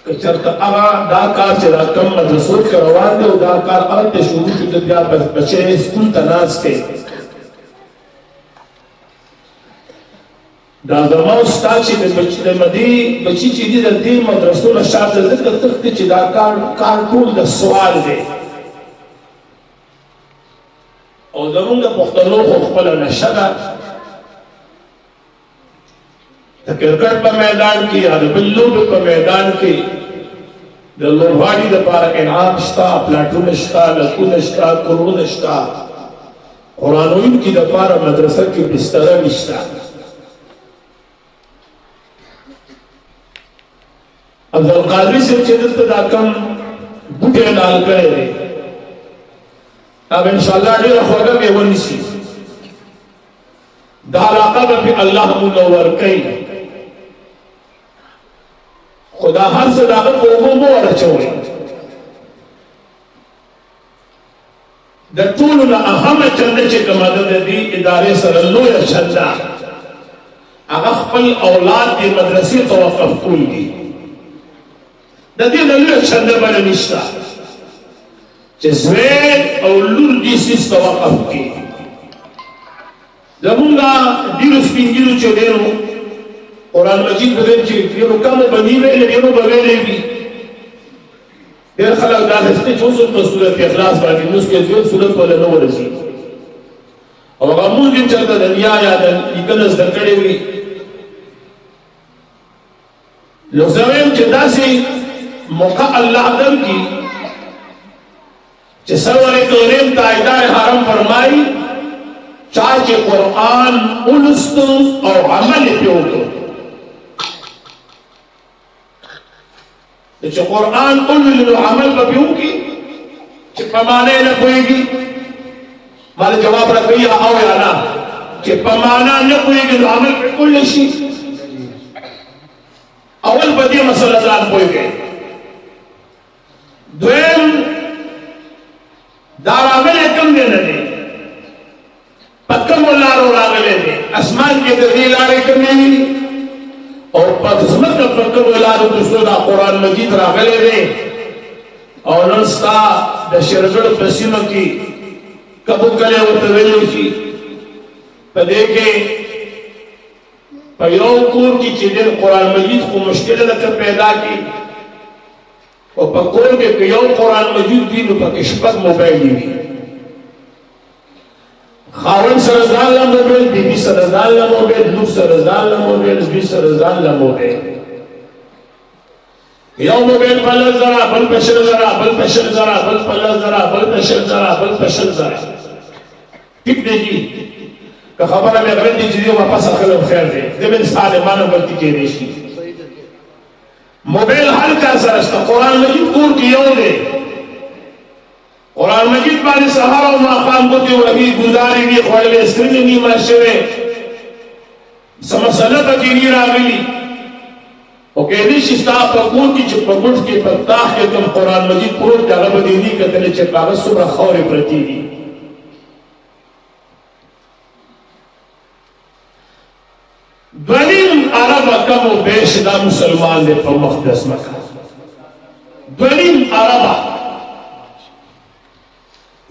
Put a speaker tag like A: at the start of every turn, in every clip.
A: کچرته هغه دا کار چې دا کم مدرسو کې روان دی او دا کار هلته شروع شو د بیا بچی سکول ته ناست دی دا زما ستا چې د مدې بچي چې دي د دې مدرسو نه شاته ځکه تښتي چې دا کار ټول د سوال دی او زمونږ د پښتنو خو خپله نشه ده د کرکټ په میدان کې یا د بل لوبې په میدان کې د لوبغاړي دپاره انعام شته پلاټونه شته لکونه شته کورونه شته قرآن ویونکي دپاره مدرسه کې بستره نشته عبدالقادري صاحب چې دلته دا کم بوټی ډال کړی دی هغه انشاءالله ډېره خوږه میوه نیسي دا علاقه به پې الله منور کوي خو دا هر څه د هغه په اوبو مه ورچوئ د ټولو نه اهمه چنده چې کومه ده د دې ادارې سره لویه چنده هغه خپل اولاد دې مدرسې ته وقف کول دي د دې نه لویه چنده بله نشته چې زوی او لور دې سیس ته وقف کړي زمونږ ډېرو سپین ږیرو چې ډېرو قرآن مجید په دې چې ډېرو کمو به نی ویلې ډېرو به ویلې وي ډېر خلک دا هسته چې اوس په صورت اخلاص باندې لمونځ کوي زیات صورت ولې نه ورسي او هغه مونږ چې چېرته د نیا یا د لیکنه زده کړې وي نو زه وایم چې داسې موقع الله درکړي چې سوره کریم تایدار حرم فرمایي چا چې قرآن ولست او عمل پې وکړو چې قرآن ولولي نو عمل به پې وکړي چې په معنی نه پوهېږي ما له جواب راکوي او یا نه چې په معنا نه پوهېږي نو عمل پې کولی شي اول په دې مسله ځان پوه کړئ دویم دا راغلی کوم دی نه دی په کومو لارو راغلی دی اسمان کې د دې لارې کومې وي او په ځمکه په کومو لارو کې دا قرآن مجید راغلی دی او نن ستا د شرګړ په سیمه کې کبو کلی ورته ویلی شي په دې کې په یو کور کې چې ډېر قرآن مجید خو مشکله ده که پیدا کړي او په کور کې که یو قرآن مجید وي نو پکې شپږ موبایل وي خاوند سره ځان له موبایل بیبي سره ځان له موبایل لور سره ځان له موبایل زوی سره ځان له موبایل یو موبایل په لس زره بل په شل زره بل په شل زره بل په لس زره بل په شل زره بل په شل زره ټیک دی جی که خبره مې غلط دي چې دی واپس اخلم خیر دی د من سالمانه غلطي کېدی شي موبایل هر کا سره شته قرآن مجید کور کې یو دی قرآن مجید باندې سهار او ماښام ګوتې وهي ګزارې وي خوړلې سکرین نی مات شوی څه مسله پکې نی راغلي او کېدی شي ستا په کور کې چې په ګوټ کې په تاخ کې کوم قرآن مجید پروت دی هغه به دې نی کتلی چې په هغه څومره خاورې پرتې دي دویم عرب کم و بیش دا مسلمان دے پا مقدس مکہ دویم عرب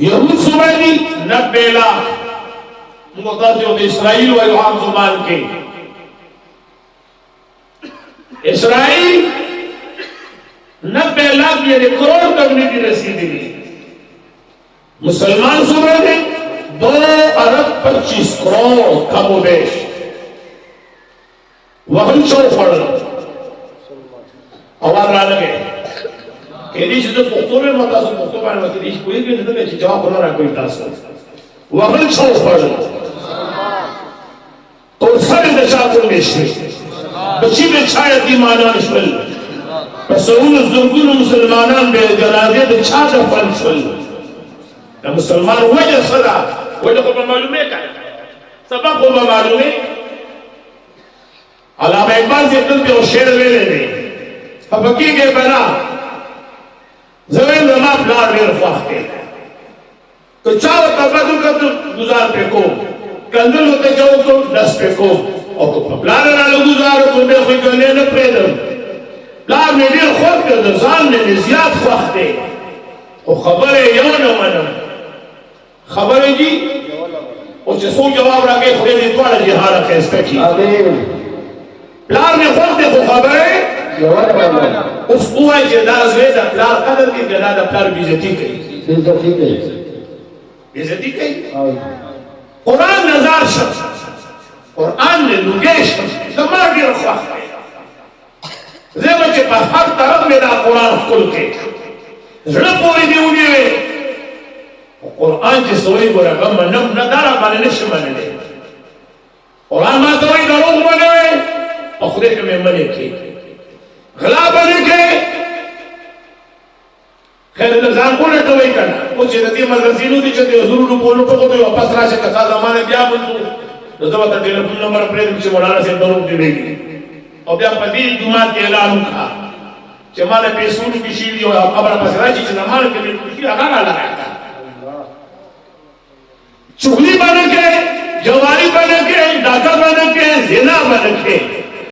A: یہود صبح دی 90 لاکھ مقدس اسرائیل و یوحان زمان کے اسرائیل 90 لاکھ یعنی کروڑ کمیونٹی رسیدی دی مسلمان صبح دے 2 ارب 25 کروڑ کم و بیش وہن شو پڑھل اوار را لگے کہنی چیزیں پختو میں متاسو پختو پانے مکی دیش کوئی بھی نہیں کہ جواب ہونا رہا کوئی تاسو وہن شو پڑھل تو سر دشاکر نشوی بچی میں چھایت ایمانان شول پسون زنگون مسلمانان بے جنازے دے چھاتا فن شول مسلمان وجہ صدا وجہ کو معلومے کا سبب کو معلومے علامہ اقبال سے دلتے وہ شیر ویلے نے حبکی کے بنا زمین زمان پلار ویر فاختے تو چاہو تبادو کا تو گزار پہ کو کندل ہوتے جاؤ تو 10 پہ کو اور پلار نالو گزارو تو میں خوی کرنے نہ پریدم پلار میں دیر خود که د ځان نه زیات خوښ دی خو خبره یو نه منم خبره جی او چې څو جواب راکړي خدای دې دواړه جهان ښایسته کړي پلار مې خوښ دی خو خبره اوس ووایي چې دا زوی د پلار قدر کوي که دا د پلار بېعزتي کوي بېعزتي کوي قرآن نظر شم قرآن نه لوګی شم زما ډېر خوښ دی زه به چې په هر طرف مې دا قرآن ښکل کړي زړه پورې دې ونیوې قرآن چې څه وایي ګوره هغه منم نه دا راباندې نه شم منلی قرآن ما ته وایي دروغ مه کوئ او خدای ته مې منې کړي غلا به نه کوې خیر د ځان ولټوئ که نه اوس چې د دې مدرسینو دي چې د حضورونو په لوټو ته واپس راشه که تا زمانه بیا بندو نو زه به ته ټلیفون نمبر پرېږدم چې مولانا صاحب دروغ جوړېږي او بیا په دې جومات کې اعلان وکړه چې ما له پیسونو کې شي او خبره پسې راشي چې زمانه کې بالکل شي هغه راله راکړه چغلي به نه کوې جواري به نه کوې ډاکه به نه کوې زنا به نه کوې